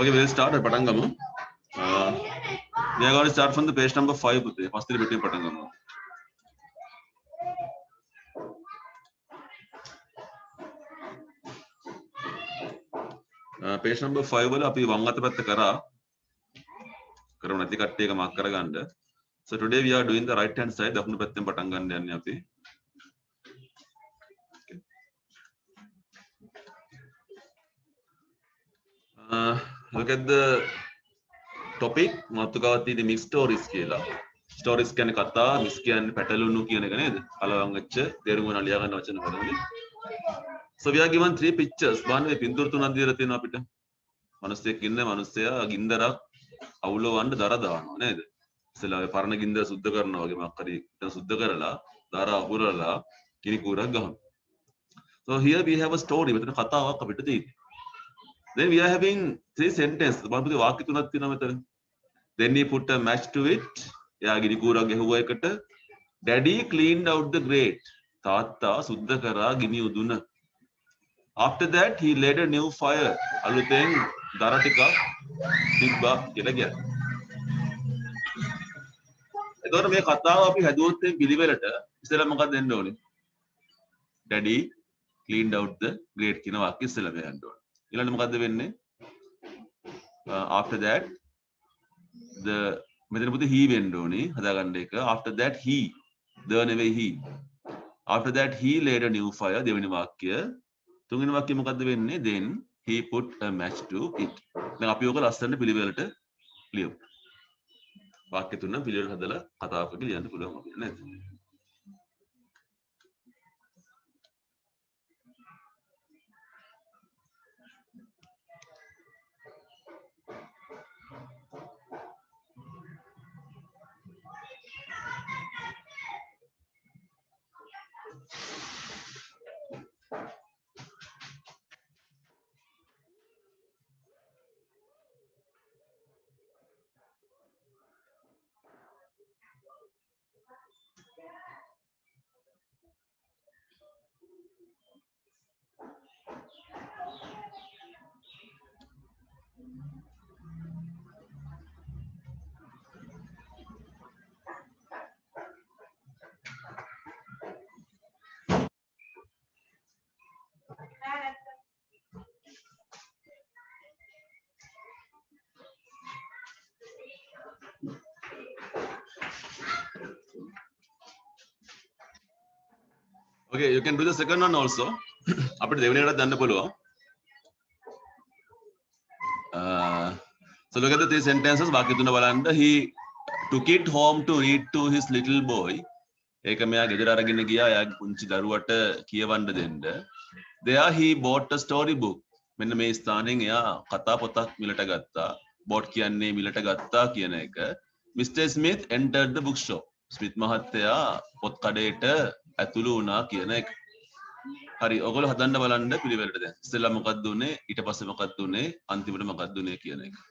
Okay, we'll start at Patangamu. We are going to start from the page number 5. First, between Patangamu. Page number 5 වල අපි වම් අත පැත්ත කරා නැති කට්ටිය එක මාක් කරගන්න. So today we are doing the right hand side. දකුණු පැත්තෙන් පටන් ගන්න යන්නේ අපි. Look at the topic. මාතෘකාවක් තියෙන්නේ mixed stories කියලා. Stories කියන්නේ කතා, mix කියන්නේ පැටලුණු කියන එක නේද? කලවම් වෙච්ච තේරුම් ගන්න ලියා ගන්න වචන වලදී. So we are given 3 pictures. බලන්න මේ පින්තූර තුනක් දීලා තියෙනවා අපිට. මිනිස්සෙක් ඉන්න මිනිස්සයා ගින්දරක් අවුලවන්න දර දානවා නේද? ඉතලා පරණ ගින්දර සුද්ධ කරනවා වගේ මොකක් හරි සුද්ධ කරලා දර අහුරලා කිරි කූරක් ගහනවා. So here we have a story. මෙතන කතාවක් අපිට තියෙනවා. Then we are having 3 sentences. බලන්න වාක්‍ය තුනක් තියෙනවා මෙතන. Then he put a match to it. එයා ගිනි කූරක් ගැහුවා එකට. Daddy cleaned out the grate. තාත්තා සුද්ධ කරා ගිනි උදුන. After that he laid a new fire. අලුතෙන් දර ටිකක් තිබ්බා කියලා කියනවා. එතකොට මේ කතාව අපි හැදුවොත් මේ පිළිවෙලට ඉස්සෙල්ලා මොකක්ද දෙන්න ඕනේ? Daddy cleaned out the grate කියන වාක්‍ය ඉස්සෙල්ලා මෙහෙන්න ඕනේ. ඊළඟට මොකද්ද වෙන්නේ? After that the මෙතන පුතේ he වෙන්න ඕනේ හදාගන්න එක. After that he the නෙවෙයි he. After that he laid a new fire දෙවෙනි වාක්‍ය. තුන්වෙනි වාක්‍ය මොකද්ද වෙන්නේ? Then he put a match to it. දැන් අපි ඔක ලස්සන පිළිවෙලට ලියමු. වාක්‍ය තුන පිළිවෙලට හදලා කතාවක ලියන්න පුළුවන් අපිට නේද? Okay, you can do the second one also. අපිට දෙවෙනි එකටත් දාන්න පුළුවන්. So look at the 3 sentences. වාක්‍ය තුන බලන්න. He took it home to read to his little boy. ඒක මෙයා ගෙදර අරගෙන ගියා එයාගේ පුංචි දරුවට කියවන්න දෙන්න. There he bought a story book. මෙන්න මේ ස්ථානෙන් එයා කතා පොතක් මිලට ගත්තා. bought කියන්නේ මිලට ගත්තා කියන එක. Mr. Smith entered the bookshop. Smith මහත්තයා පොත් කඩේට ඇතුළු වුණා කියන එක. හරි ඔයගොල්ලෝ හදන්න බලන්න පිළිවෙලට දැන්. ඉස්සෙල්ලා මොකක්ද උනේ? ඊට පස්සේ මොකක්ද උනේ? අන්තිමට මොකක්ද උනේ කියන එක.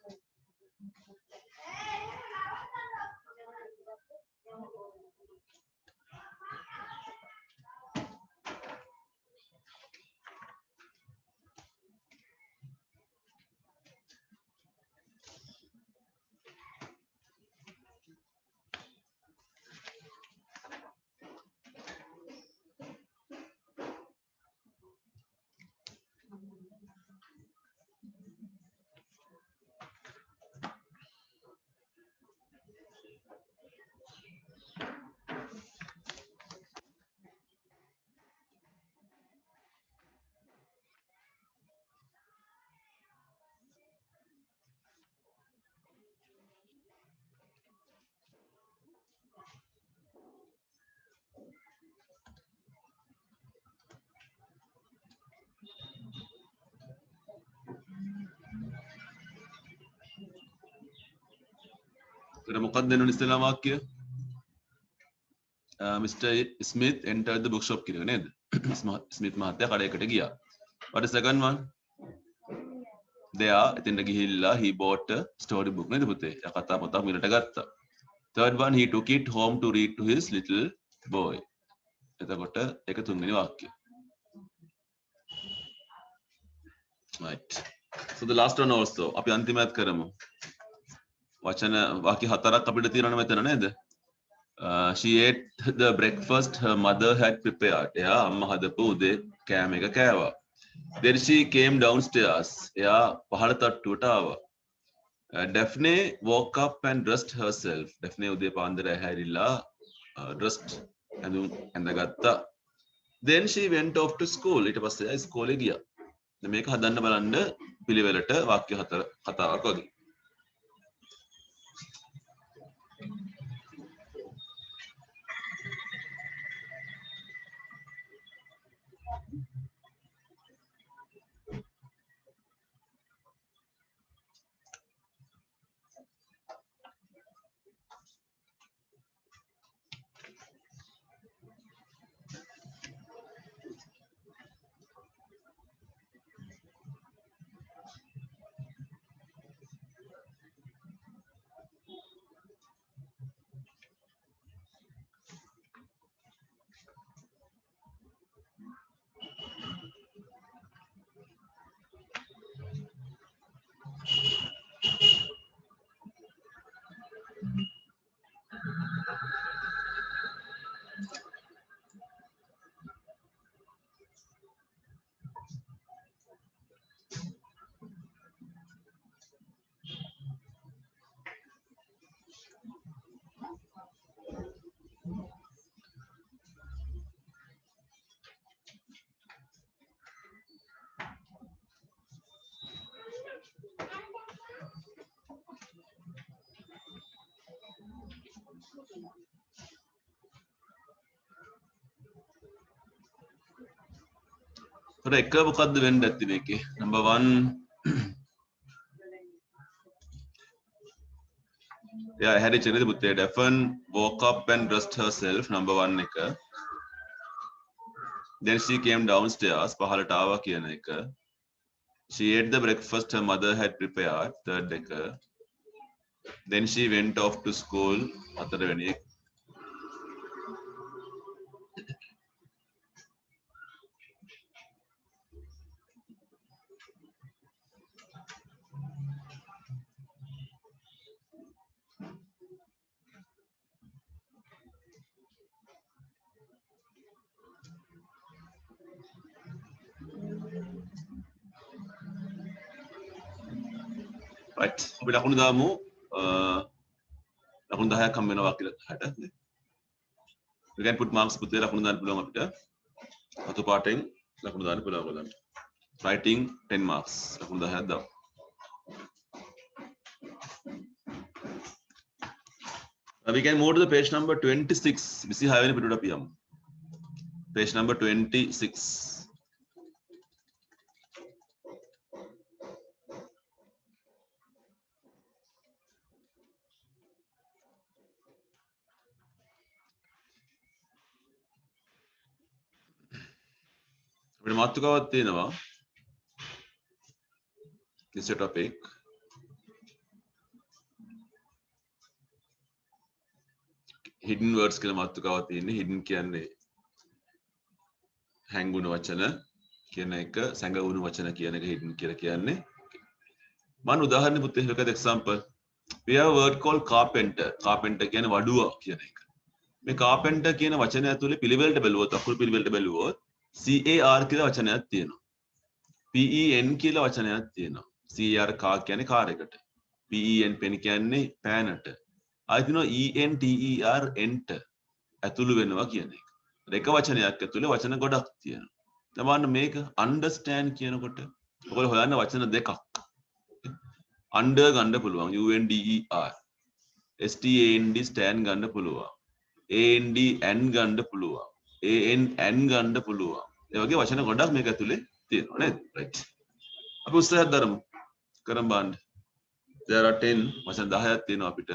මොකක්ද දෙනුනේ ඉස්සෙල්ලා වාක්‍ය? Mr. Smith entered the bookshop කියලා නේද? ස්මිත් මහත්තයා කඩේකට ගියා. What is the second one? There එතෙන්ට ගිහිල්ලා he bought a story book නේද පුතේ? එයා කතා පොතක් මිලට ගත්තා. Third one he took it home to read to his little boy. එතකොට ඒක තුන්වෙනි වාක්‍යය. Right. So the last one also අපි අන්තිමයත් කරමු. වචන වාක්‍ය හතරක් අපිට තියෙනවනේ මෙතන නේද? She ate the breakfast her mother had prepared. එයා අම්මා හදපු උදේ කෑම එක කෑවා. Then she came downstairs. එයා පහළ තට්ටුවට ආවා. Daphne woke up and dressed herself. Daphne උදේ පාන්දර ඇහැරිලා dressed ඇඳගත්තා. Then she went off to school. ඊට පස්සේ එයා ඉස්කෝලේ ගියා. දැන් මේක හදන්න බලන්න පිළිවෙලට වාක්‍ය හතර කතාවක් වගේ. So එක මොකද්ද වෙන්න ඇත්තේ මේකේ? Number 1 එයා හැරිච්ච නේද පුතේ? Daphne woke up and dressed herself. Number 1 එක. Then she came downstairs. පහළට ආවා කියන එක. She ate the breakfast her mother had prepared. Third එක. Then she went off to school. හතරවෙනි එක. Right. අපි ලකුණු දාමු. ලකුණු 10ක් හම් වෙනවා කියලා 60. You can put marks පුතේ ලකුණු දාන්න පුළුවන් අපිට. අතු පාටෙන් ලකුණු දාන්න පුළුවන් ඔයගොල්ලන්ට. Writing 10 marks. ලකුණු 10ක් දාමු. We can move to the page number 26. 26 වෙනි පිටුවට අපි යමු. Page number 26. අපිට මාතෘකාවක් තියෙනවා. This is a topic. Hidden words කියලා මාතෘකාවක් තියෙන්නේ. Hidden කියන්නේ හැංගුණු වචන කියන එක, සැඟවුණු වචන කියන එක hidden කියලා කියන්නේ. මම උදාහරණ පුතේ look at the example. We have a word called carpenter. Carpenter කියන්නේ වඩුව කියන එක. මේ carpenter කියන වචනය ඇතුලේ පිළිවෙලට බැලුවොත්, අකුරු පිළිවෙලට බැලුවොත් CAR කියලා වචනයක් තියෙනවා. PEN කියලා වචනයක් තියෙනවා. CAR car කියන්නේ කාර් එකට. PEN pen කියන්නේ පෑනට. ආයෙත් තියෙනවා ENTER ent ඇතුළු වෙනවා කියන එක. එක වචනයක් ඇතුලේ වචන ගොඩක් තියෙනවා. තමන්න මේක understand කියනකොට ඔයගොල්ලෝ හොයන්න වචන දෙකක්. under ගන්න පුළුවන් UNDER. STAND stand ගන්න පුළුවන්. AND N ගන්න පුළුවන්. AN ගන්න පුළුවන්. ඒ වගේ වචන ගොඩක් මේක ඇතුලේ තියෙනවා නේද? right. අපි උත්සාහයක් දරමු. කරන් බලන්න. there are 10 වචන 10ක් තියෙනවා අපිට.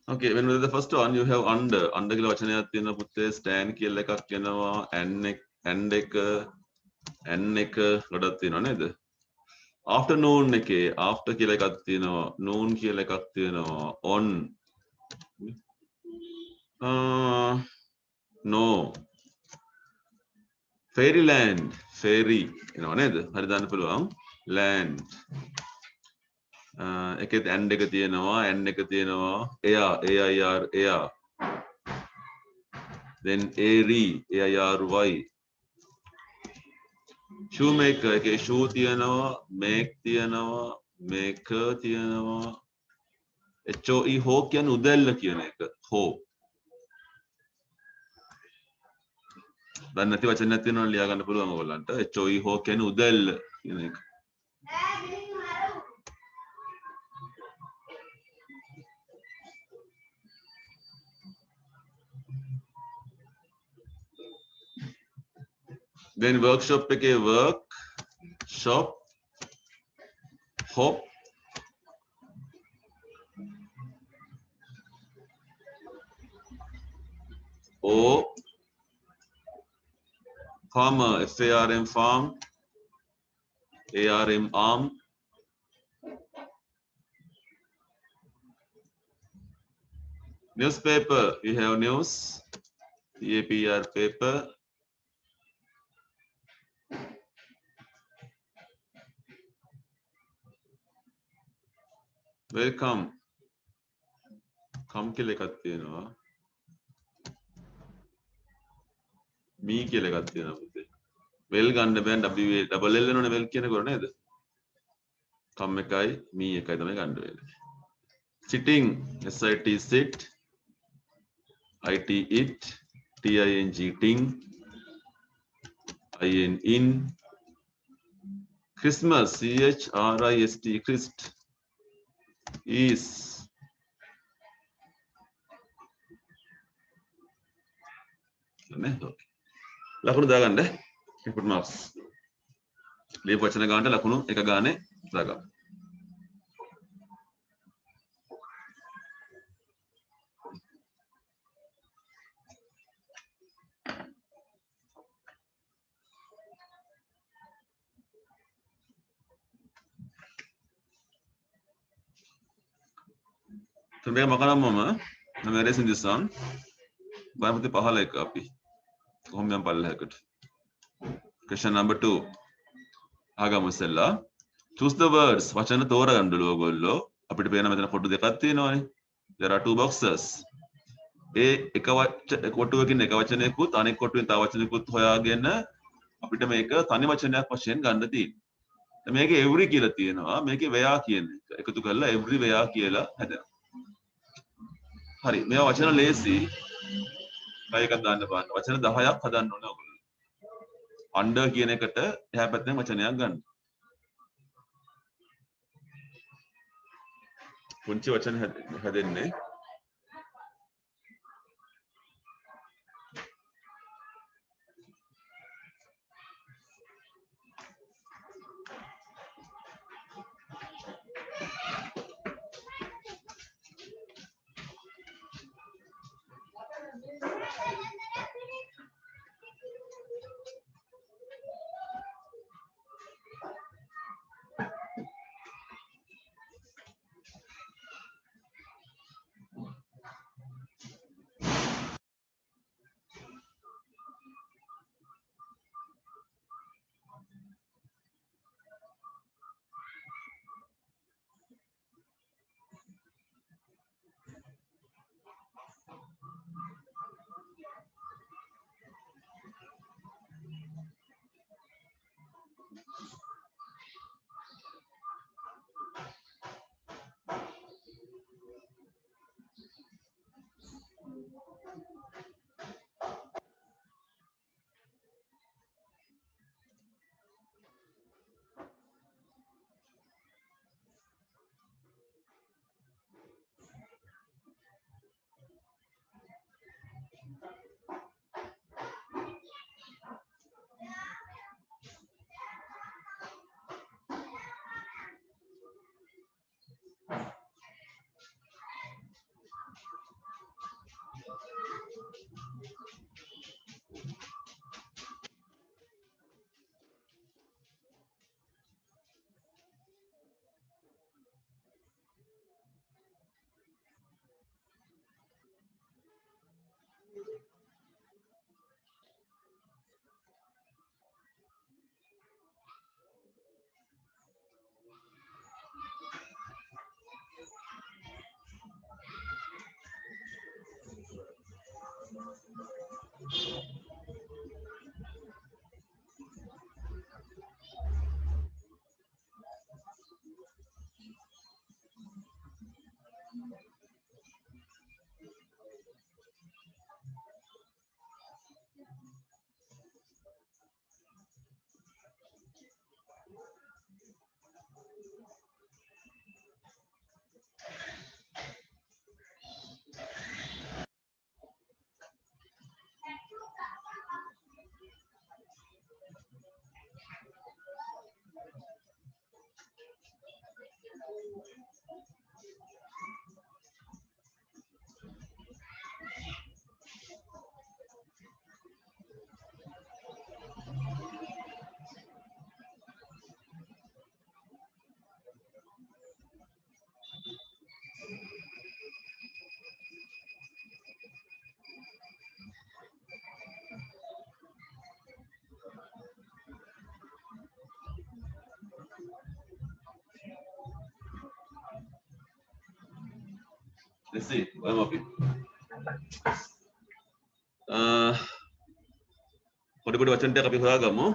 Okay, when the first one you have under කියලා වචනයක් තියෙනවා පුතේ stand කියලා එකක් එනවා and එක ගොඩක් තියෙනවා නේද? afternoon එකේ after කියලා එකක් තියෙනවා noon කියලා එකක් තියෙනවා on no fairyland fairy එනවා නේද? හරි දාන්න පුළුවන් land එකෙත් and එක තියෙනවා and එක තියෙනවා air air then airy airy shoemaker එකේ shoe තියෙනවා make තියෙනවා maker තියෙනවා hoe ho කියන්නේ උදැල්ල කියන එක ho දැන් නැති වචනයක් තියෙනවා ලියා ගන්න පුළුවන් ඔයගොල්ලන්ට hoe ho කියන්නේ උදැල්ල කියන එක then workshop එකේ work shop hop o farmer farm farm arm arm newspaper we have news papr paper welcome come කියලා එකක් තියෙනවා me කියලා එකක් තියෙනවා පුතේ well ගන්න බෑ double l එනවනේ well කියනකොට නේද come එකයි me එකයි තමයි ගන්න වෙන්නේ sitting sit sit it it ting ting in Christmas CHRIST Christ is ලකුණු දාගන්න input marks ලියපු වචන ගන්නට ලකුණු එක ගානේ දාගන්න මේක මකනම් මම erasing this one බලමුත් 15 එක අපි කොහොම යම් පල්ලෙහාකට question number 2 ආගමු ඉස්සෙල්ලා choose the words වචන තෝරගන්නලු ඔයගොල්ලෝ අපිට පේන මෙතන කොටු දෙකක් තියෙනවානේ there are two boxes ඒ එක කොටුවකින් එක වචනයකුත් අනෙක් කොටුවෙන් තව වචනයකුත් හොයාගෙන අපිට මේක තනි වචනයක් වශයෙන් ගන්න තියෙනවා මේකේ every කියලා තියෙනවා මේකේ where කියන එක එකතු කරලා every where කියලා හදනවා හරි මේවා වචන ලේසි එකක් දාන්න බලන්න වචන 10ක් හදන්න ඕනේ ඔයගොල්ලෝ under කියන එකට එහා පැත්තෙන් වචනයක් ගන්න පුංචි වචන හැදෙන්නේ Let's see. I'm okay. පොඩි පොඩි වචන ටික අපි හොයාගමු.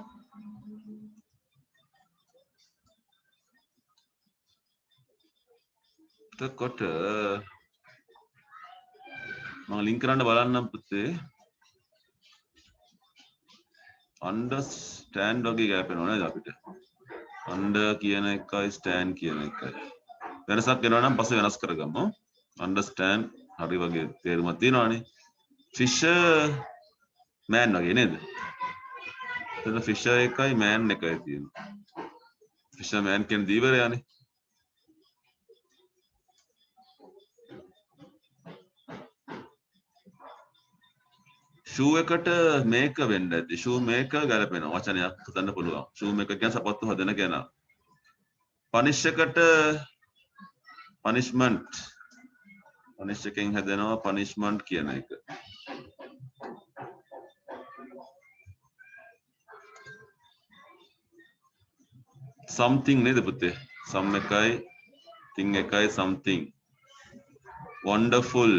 එතකොට මම ලින්ක් කරන්න බලන්නම් පුතේ. understand වගේ ගැලපෙනව නේද අපිට? under කියන එකයි stand කියන එකයි. වෙනසක් වෙනවා නම් පස්සේ වෙනස් කරගමු. understand හරි වගේ තේරුමක් තියෙනවානේ. fisher man වගේ නේද? එතන fisher එකයි man එකයි තියෙනවා. fisher man කියන දීවරයානේ. shoe එකට මේක වෙන්න ඇති. shoe maker ගැලපෙනවා. වචනයක් හදන්න පුළුවන්. shoe maker කියන්නේ සපත්තු හදන කෙනා. punish එකට punishment. punish එකෙන් හදනවා punishment කියන එක. something නේද පුතේ? some එකයි thing එකයි something. wonderful.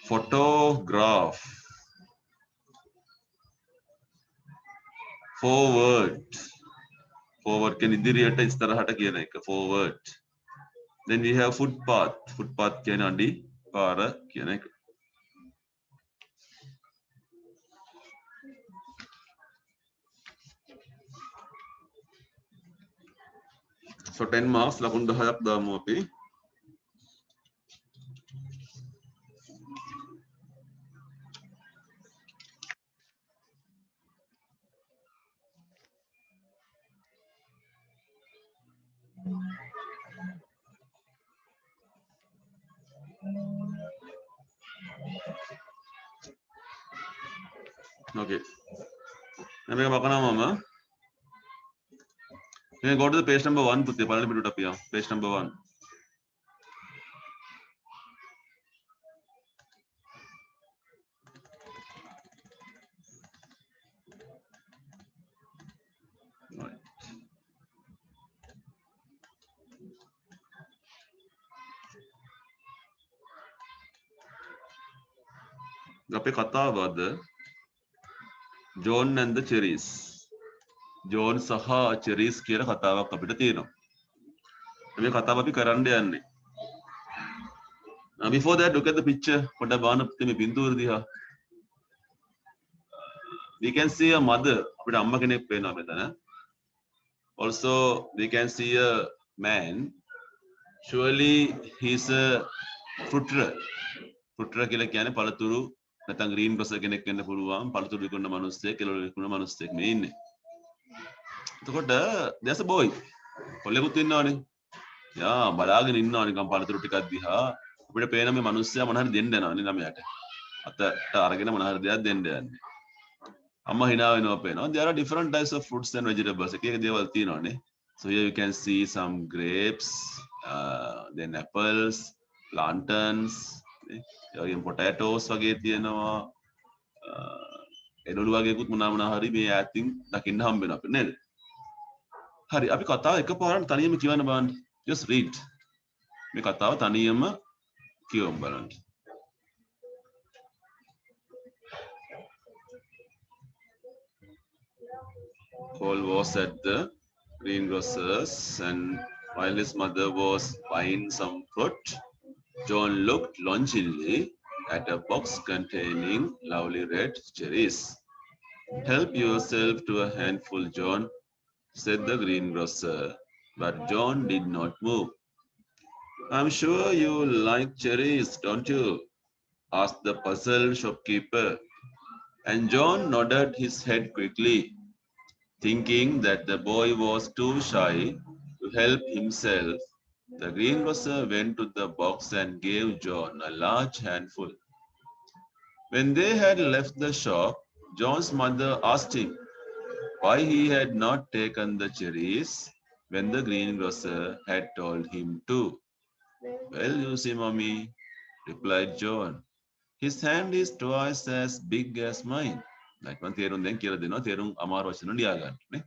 photograph. forward. forward කියන්නේ ඉදිරියට ඉස්සරහට කියන එක. forward. then we have footpath. footpath කියන්නේ අඩි පාර කියන එක. so 10 marks ලකුණු 10ක් දාමු අපි. Okay. මේක මකනවා මම. Then go to the page number 1 පුතේ පළවෙනි පිටුවට අපි යමු. page number 1. Right. අපේ කතාව අද John and the cherries. John සහ cherries කියලා කතාවක් අපිට තියෙනවා. මේ කතාව අපි කරන්න යන්නේ. Before that, look at the picture. පොඩ්ඩක් බලන්න පුතේ මේ බින්දුව දිහා. We can see a mother. අපිට අම්මා කෙනෙක් පේනවා මෙතන. Also, we can see a man. Surely he's a fruiterer. fruiterer කියලා කියන්නේ පළතුරු නැත්නම් green grocer කෙනෙක් වෙන්න පුළුවන්. පළතුරු විකුණන මිනිස්සෙක්, කෙළවලු විකුණන මිනිස්සෙක් මේ ඉන්නේ. එතකොට there's a boy. කොල්ලෙකුත් ඉන්නවනේ. යා බලාගෙන ඉන්නවා නිකන් පළතුරු ටිකක් දිහා. අපිට පේන මේ මිනිස්සයා මොන හරි දෙන්න යනවා නේ ළමයාට. අතට අරගෙන මොන හරි දෙයක් දෙන්න යන්නේ. අම්මා hina වෙනවා පේනවා. There are different types of fruits and vegetables. එක එක දේවල් තියෙනවානේ. So here you can see some grapes, then apples, plantains, potatoes වගේ තියෙනවා. එළවලු වගේකුත් මොනවා හරි මේ ඈතින් දකින්න හම්බ වෙනවා අපිට නේද? හරි අපි කතාව එකපාරට තනියම කියවන්න බලන්න. Just read. මේ කතාව තනියම කියවමු බලන්න. Paul was at the greengrocer's, and while his mother was buying some fruit, John looked longingly at a box containing lovely red cherries. Help yourself to a handful, John, said the greengrocer, but John did not move. I'm sure you like cherries, don't you? Asked the puzzled shopkeeper, and John nodded his head quickly, thinking that the boy was too shy to help himself. The greengrocer went to the box and gave John a large handful. When they had left the shop, John's mother asked him why he had not taken the cherries when the greengrocer had told him to. Well, you see, mommy, replied John. His hand is twice as big as mine. Like one තේරුම් දැන් කියලා දෙනවා තේරුම් අමාරු වචන ලියා ගන්න නේ.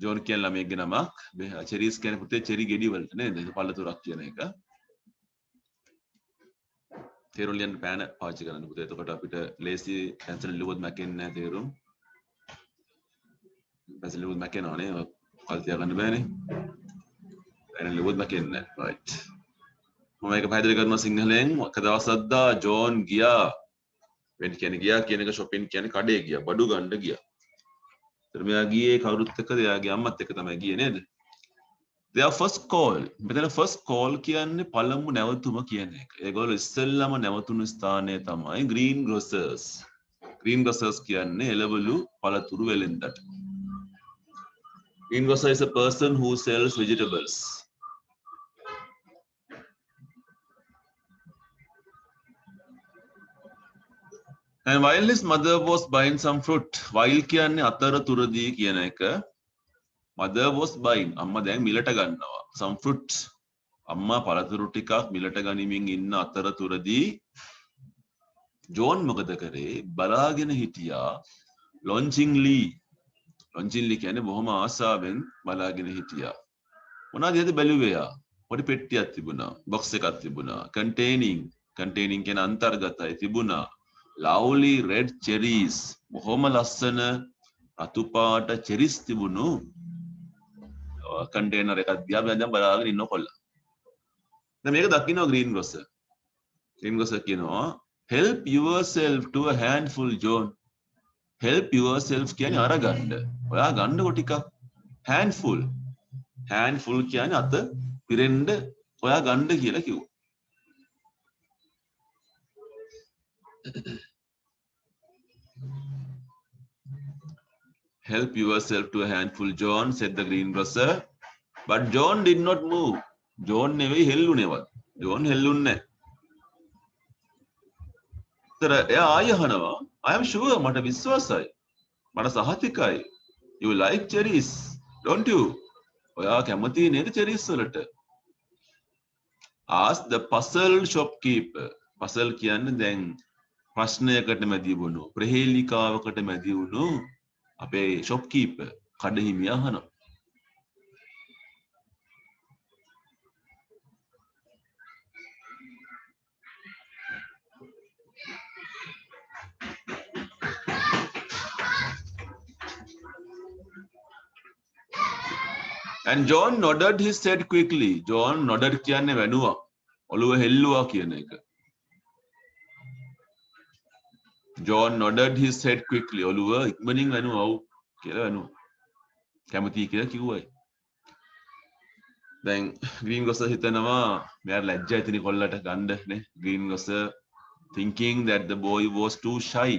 ජෝන් කියන ළමයෙක්ගේ නමක් චෙරිස් කියන පුතේ චෙරි ගෙඩි වලට නේද? ඒක පළතුරක් කියන එක. තේරුම් ලියන්න පෑන පාවිච්චි කරන්න පුතේ. එතකොට අපිට ලේසි පැන්සල් ලිව්වොත් මැකෙන්නේ නැහැ තේරුම්. පැන්සල් ලිව්වොත් මැකෙනවනේ. කල් තියාගන්න බෑනේ. පැන ලිව්වොත් මැකෙන්නේ නැහැ. right. මම මේක පැහැදිලි කරනවා සිංහලෙන්. එක දවසක්දා ජෝන් ගියා වෙන් කියන්නේ ගියා කියන එක shopping කියන්නේ කඩේ ගියා බඩු ගන්න ගියා. ඒතර මෙයා ගියේ කවුරුත් එක්කද? එයාගේ අම්මත් එක්ක තමයි ගියේ නේද? their first call. මෙතන first call කියන්නේ පළමු නැවතුම කියන එක. ඒගොල්ලෝ ඉස්සෙල්ලාම නැවතුණු ස්ථානය තමයි greengrocers. greengrocers කියන්නේ එළවලු පළතුරු වෙළෙන්දට. Greengrocer is a person who sells vegetables. And while his mother was buying some fruit, while කියන්නේ අතරතුරදී කියන එක, mother was buying, අම්මා දැන් මිලට ගන්නවා. Some fruit, අම්මා පළතුරු ටිකක් මිලට ගනිමින් ඉන්න අතරතුරදී ජෝන් මොකද කරේ? බලාගෙන හිටියා longingly. longingly කියන්නේ බොහොම ආසාවෙන් බලාගෙන හිටියා. මොනවද ඒද බැලුවේ යා? පොඩි පෙට්ටියක් තිබුණා, box එකක් තිබුණා. containing කියන අන්තර්ගතයි තිබුණා. lovely red cherries, බොහොම ලස්සන රතු පාට cherries තිබුණු container එකක් දිහා මම බලාගෙන ඉන්නකොල්ල. දැන් මේක දකින්න greengrocer. greengrocer කියනවා help yourself to a handful, John. help yourself කියන්නේ අරගන්න. ඔයා ගන්නකො ටිකක්. handful. handful කියන්නේ අත පිරෙන්න ඔයා ගන්න කියලා කිව්වා. Help yourself to a handful, John, said the greengrocer. But John did not move. John නෙවෙයි හෙල්ලුනේවත්. John හෙල්ලුන්නේ නැහැ. ඒතර එයා ආයෙ අහනවා, I am sure මට විශ්වාසයි. මට සහතිකයි. You like cherries, don't you? ඔයා කැමති නේද cherries වලට? Ask the puzzled shopkeeper. puzzle කියන්නේ දැන් ප්‍රශ්නයකට මැදි වුණු, ප්‍රහේලිකාවකට මැදි වුණු අපේ shopkeeper කඩහිමියා අහනවා. And John nodded his head quickly. John nodded කියන්නේ වැනුවා. ඔළුව හෙල්ලුවා කියන එක. John nodded his head quickly. ඔළුව ඉක්මනින් වැනුවා. ඔව් කියලා වැනුවා. කැමති කියලා කිව්වයි. දැන් greengrocer හිතනවා මෙයා ලැජ්ජයි තිනේ කොල්ලට ගන්න නේ. greengrocer thinking that the boy was too shy.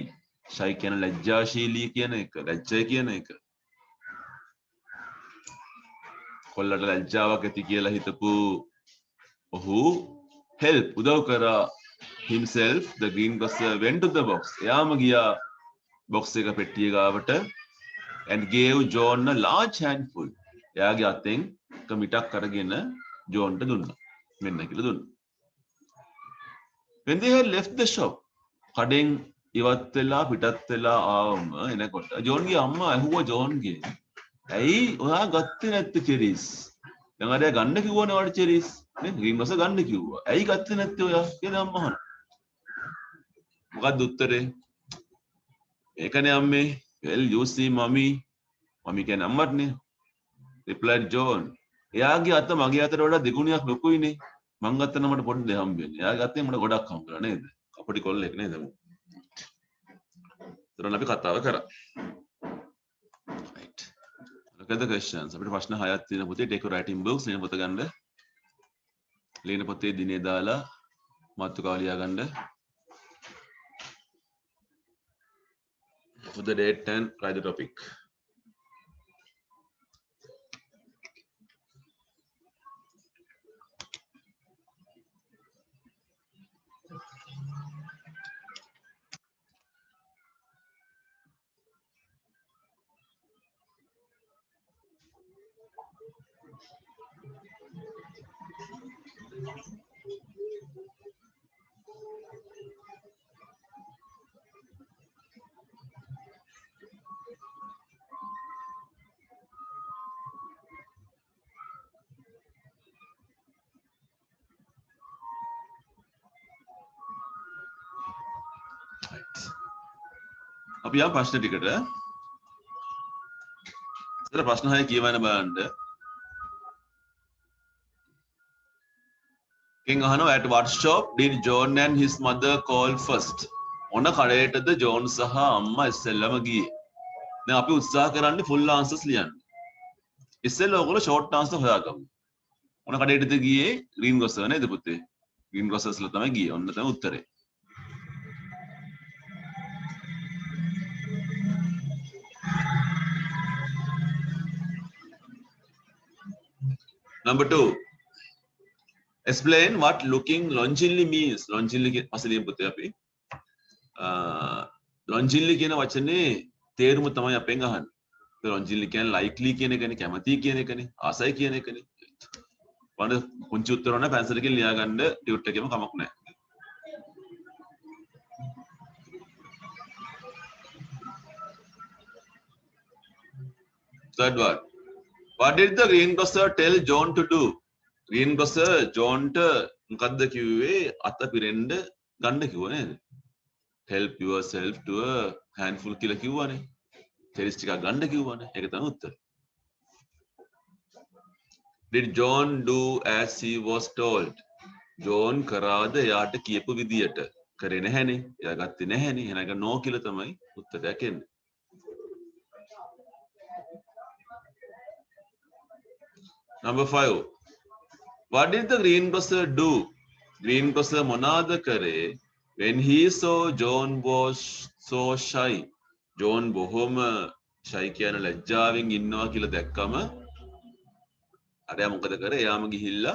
shy කියන ලැජ්ජාශීලී කියන එක. ලැජ්ජයි කියන එක. කොල්ලට ලැජ්ජාවක් ඇති කියලා හිතපු ඔහු help උදව් කරා himself. The greengrocer went to the box. එයාම ගියා box එක පෙට්ටිය ගාවට and gave John a large handful. එයාගේ අතෙන් එක මිටක් අරගෙන ජෝන්ට දුන්නා. මෙන්න කියලා දුන්නා. When they had left the shop, කඩෙන් ඉවත් වෙලා පිටත් වෙලා ආවම එනකොට ජෝන්ගේ අම්මා ඇහුවා ජෝන්ගේ ඇයි ඔයා ගත්තේ නැත්තේ cherries? දැන් අර ගන්න කිව්වනේ ඔයාලට cherries නේ greengrocer ගන්න කිව්වා. ඇයි ගත්තේ නැත්තේ ඔයා කියලා අම්මා අහනවා. මොකක්ද උත්තරේ? ඒකනේ අම්මේ. Well, you see, mommy, මම කියන්නේ අම්මටනේ. replied John. එයාගේ අත මගේ අතට වඩා දෙගුණයක් ලොකුයිනේ. මං ගත්ත නම් මට පොඩ්ඩක් හම්බෙන්නේ. එයා ගත්තේ මට ගොඩක් හම්බුණා නේද? අපිට කොල්ලෙක් නේද? ඊට අපි කතාව කරා. right. look at the questions. අපිට ප්‍රශ්න 6ක් තියෙන පුතේ take your writing books ලියන පොත ගන්න. ලියන පොතේ දිනේ දාලා මාතෘකාව ලියා ගන්න. for the date and write the topic. අපි යම් ප්‍රශ්න ටිකට. ඉතින් ප්‍රශ්න 6 කියවන්න බලන්න. කින් අහනවා at what shop did John and his mother call first? මොන කඩේටද ජෝන් සහ අම්මා ඉස්සෙල්ලම ගියේ? දැන් අපි උත්සාහ කරන්නේ full answers ලියන්න. ඉස්සෙල්ලා ඔයගොල්ලෝ short answer හොයාගමු. මොන කඩේටද ගියේ? green grocer නේද පුතේ? green grocers ලා තමයි ගියේ. ඔන්න තමයි උත්තරේ. Number 2. Explain what looking longingly means. Longingly අසලියෙන් පුතේ අපි longingly කියන වචනේ තේරුම තමයි අපෙන් අහන්නේ. longingly කියන්නේ likely කියන එකනේ, කැමති කියන එකනේ, ආසයි කියන එකනේ. වන්න පුංචි උත්තර වුණා පැන්සල් එකෙන් ලියා ගන්න ටියුට් එකේම කමක් නැහැ. Third one. What did the greengrocer tell John to do? greengrocer John ට මොකද්ද කිව්වේ? අත පිරෙන්න ගන්න කිව්වා නේද? help yourself to a handful කියලා කිව්වනේ. ටෙරිස් ටිකක් ගන්න කිව්වනේ. ඒක තමයි උත්තර. Did John do as he was told? John කරාද එයාට කියපු විදියට? කරේ නැහැනේ. එයා ගත්තේ නැහැනේ. එහෙනම් ඒක no කියලා තමයි උත්තරයක් එන්නේ. Number 5. What did the greengrocer do? greengrocer මොනවාද කරේ? When he saw John was so shy. John බොහොම shy කියන ලැජ්ජාවෙන් ඉන්නවා කියලා දැක්කම අර එයා මොකද කරේ? එයාම ගිහිල්ලා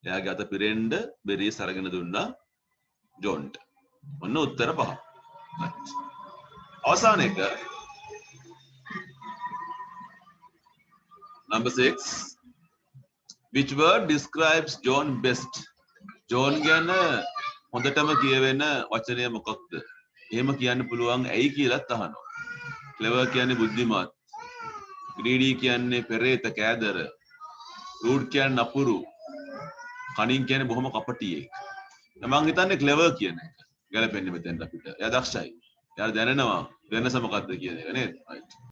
එයාගේ අත පිරෙන්න බෙරිස් අරගෙන දුන්නා ජෝන්ට. ඔන්න උත්තර 5. අවසාන එක. Number 6. Which word describes John best? John ගැන හොඳටම කියවෙන වචනය මොකක්ද? එහෙම කියන්න පුළුවන් ඇයි කියලාත් අහනවා. clever කියන්නේ බුද්ධිමත්. greedy කියන්නේ පෙරේත කෑදර. rude කියන්නේ නපුරු. cunning කියන්නේ බොහොම කපටියෙක්. මම හිතන්නේ clever කියන එක. ගැලපෙන්නේ මෙතෙන්ට අපිට. එයා දක්ෂයි. එයා දැනනවා වෙනස මොකක්ද කියන එක නේද? right.